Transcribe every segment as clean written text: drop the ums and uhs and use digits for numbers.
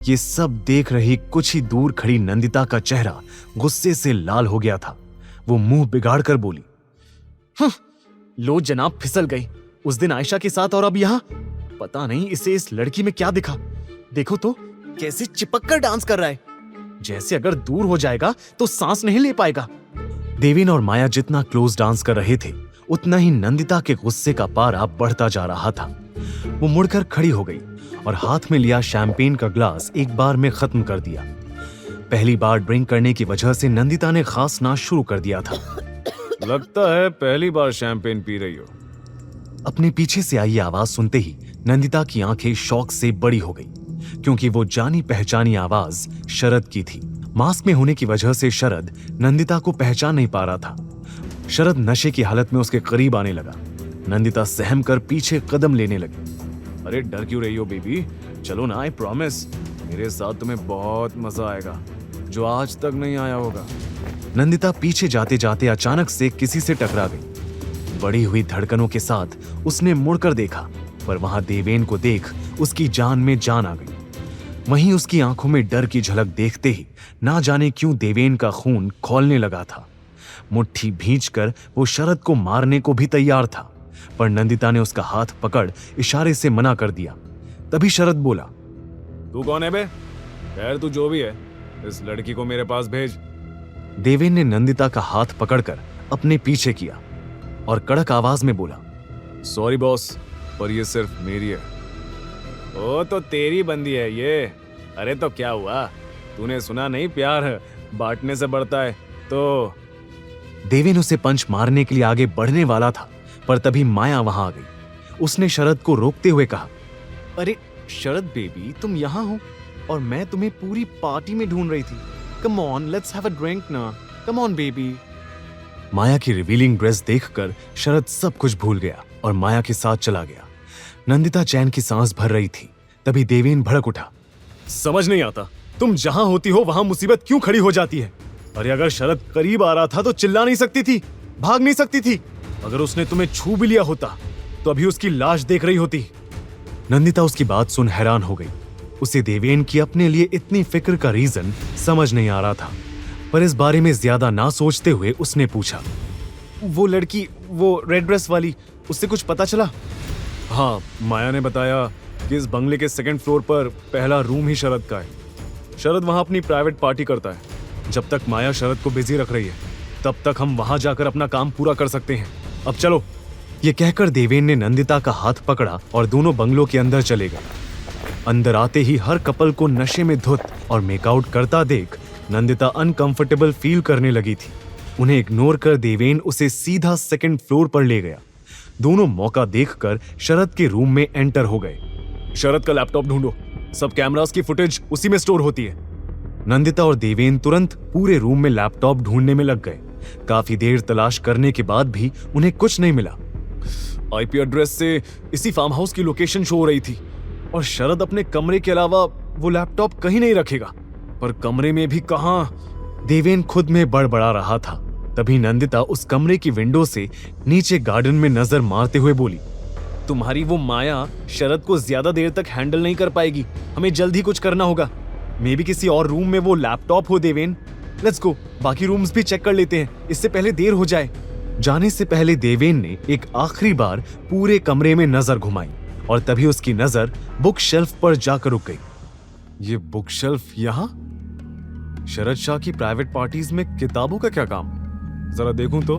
ये सब देख रही कुछ ही दूर खड़ी नंदिता का चेहरा गुस्से से लाल हो गया था। वो मुंह बिगाड़ कर बोली, लो जनाब, फिसल गई। उस दिन आयशा के साथ और अब यहाँ। पता नहीं इसे इस लड़की में क्या दिखा। देखो तो कैसे चिपक कर डांस कर रहा है, जैसे अगर दूर हो जाएगा तो सांस नहीं ले पाएगा। देवेन और माया जितना क्लोज डांस कर रहे थे, उतना ही नंदिता के गुस्से का पारा बढ़ता जा रहा था। वो मुड़कर खड़ी हो गई और हाथ में लिया शैंपेन का ग्लास एक बार में खत्म कर दिया। पहली बार ड्रिंक करने की वजह से नंदिता ने खांसना शुरू कर दिया था। लगता है पहली बार शैंपेन पी रही हो। अपने पीछे से आई आवाज सुनते ही नंदिता की आंखें शौक से बड़ी हो गई, क्योंकि वो जानी पहचानी आवाज शरद की थी। मास्क में होने की वजह से शरद नंदिता को पहचान नहीं पा रहा था। शरद नशे की हालत में उसके करीब आने लगा। नंदिता सहम कर पीछे कदम लेने लगी। अरे डर क्यों रही हो बेबी, चलो ना, आई प्रॉमिस मेरे साथ तुम्हें बहुत मजा आएगा, जो आज तक नहीं आया होगा। नंदिता पीछे जाते जाते अचानक से किसी से टकरा गई। बढ़ी हुई धड़कनों के साथ उसने मुड़कर देखा, पर वहां देवेन को देख उसकी जान में जान आ गई। वहीं उसकी आंखों में डर की झलक देखते ही ना जाने क्यों देवेन का खून खौलने लगा था। मुट्ठी भींचकर वो शरद को मारने को भी तैयार था, पर नंदिता ने उसका हाथ पकड़ इशारे से मना कर दिया। तभी शरद बोला, तू कौन है बे? खैर तू जो भी है, इस लड़की को मेरे पास भेज। देवेन ने नंदिता का हाथ पकड़कर अपने पीछे किया और कड़क आवाज में बोला, सॉरी बॉस, पर ये सिर्फ मेरी है। ओ तो तेरी बंदी है ये। अरे तो क्या हुआ, तूने सुना नहीं, प्यार बांटने से बढ़ता है। तो देवेन उसे पंच मारने के लिए आगे बढ़ने वाला था, पर तभी माया वहां आ गई। उसने शरद को रोकते हुए कहा, अरे शरद बेबी, तुम यहाँ हो और मैं तुम्हें पूरी पार्टी में ढूंढ रही थी। Come on, let's have a drink ना, कम ऑन बेबी। माया की रिवीलिंग ड्रेस देखकर शरद सब कुछ भूल गया और माया के साथ चला गया। नंदिता चैन की सांस भर रही थी। तभी देवेन भड़क उठा, समझ नहीं आता, तुम जहां होती हो वहां मुसीबत क्यों खड़ी हो जाती है? अरे अगर शरद करीब आ रहा था तो चिल्ला नहीं सकती थी, भाग नहीं सकती थी? अगर उसने तुम्हें छू भी लिया होता तो अभी उसकी लाश देख रही होती। नंदिता उसकी बात सुन हैरान हो गई। उसे देवेन की अपने लिए इतनी फिक्र का रीजन समझ नहीं आ रहा था, पर इस बारे में ज्यादा ना सोचते हुए उसने पूछा, वो लड़की, वो रेड ड्रेस वाली, उससे कुछ पता चला? हाँ, माया ने बताया कि इस बंगले के सेकंड फ्लोर पर पहला रूम ही शरद का है। शरद वहां अपनी प्राइवेट पार्टी करता है। जब तक माया शरद को बिजी रख रही है, तब तक हम वहां जाकर अपना काम पूरा कर सकते हैं। अब चलो। ये कहकर देवेन ने नंदिता का हाथ पकड़ा और दोनों बंगलों के अंदर चले गए। अंदर आते ही हर कपल को नशे में धुत और मेकआउट करता देख नंदिता अनकंफर्टेबल फील करने लगी थी। उन्हें इग्नोर कर देवेन उसे सीधा सेकंड फ्लोर पर ले गया। दोनों मौका देखकर शरद के रूम में एंटर हो गए। शरद का लैपटॉप ढूंढो, सब कैमरास की फुटेज उसी में स्टोर होती है। नंदिता और देवेन तुरंत पूरे रूम में लैपटॉप ढूंढने में लग गए। काफी देर तलाश करने के बाद भी उन्हें कुछ नहीं मिला। आईपी एड्रेस से इसी फार्म हाउस की लोकेशन शो हो रही थी, और शरद अपने कमरे के अलावा वो लैपटॉप कहीं नहीं रखेगा। पर कमरे में भी कहां? देवेन खुद में बड़बड़ा रहा था। तभी नंदिता उस कमरे की विंडो से नीचे गार्डन में नजर मारते हुए बोली, तुम्हारी वो माया शरद को ज्यादा देर तक हैंडल नहीं कर पाएगी, हमें जल्द ही कुछ करना होगा। मे बी किसी और रूम में वो लैपटॉप हो। देवेन, लेट्स गो, बाकी रूम्स भी चेक कर लेते हैं, इससे पहले देर हो जाए। जाने से पहले देवेन ने एक आखिरी बार पूरे कमरे में नजर घुमाई और तभी उसकी नजर बुक शेल्फ पर जाकर रुक गई। ये बुक शेल्फ यहाँ? शरद शाह की प्राइवेट पार्टीज में किताबों का क्या काम? जरा देखूं तो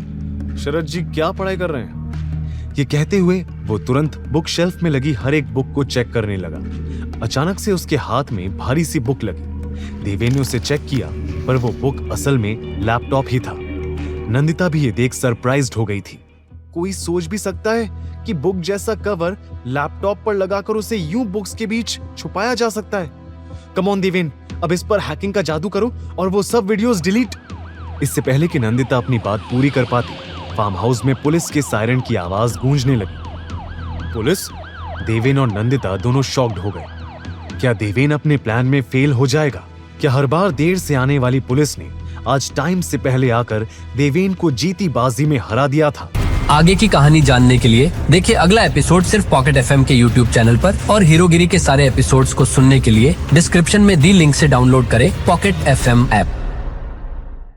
शरद जी क्या पढ़ाई कर रहे हैं। ये कहते हुए वो तुरंत बुक शेल्फ में लगी हर एक बुक को चेक करने लगा। अचानक से उसके हाथ में भारी सी बुक लगी। देवेन ने उसे चेक किया, पर वो बुक असल में लैपटॉप ही था। नंदिता भी ये देख सरप्राइज्ड हो गई थी। कोई सोच भी सकता है कि बुक जैसा कवर लैपटॉप पर लगाकर उसे यूं बुक्स के बीच छुपाया जा सकता है। कम ऑन देवेन, अब इस पर हैकिंग का जादू करो और वो सब वीडियोस डिलीट। इससे पहले कि नंदिता अपनी बात पूरी कर पाती, फार्म हाउस में पुलिस के सायरन की आवाज गूंजने लगी। पुलिस? देवेन और नंदिता दोनों शॉक्ड हो गए। क्या देवेन अपने प्लान में फेल हो जाएगा? क्या हर बार देर से आने वाली पुलिस ने आज टाइम से पहले आकर देवेन को जीती बाजी में हरा दिया था? आगे की कहानी जानने के लिए देखिए अगला एपिसोड सिर्फ पॉकेट एफएम के यूट्यूब चैनल पर, और हीरोगिरी के सारे एपिसोड्स को सुनने के लिए डिस्क्रिप्शन में दी लिंक से डाउनलोड करें पॉकेट एफएम ऐप।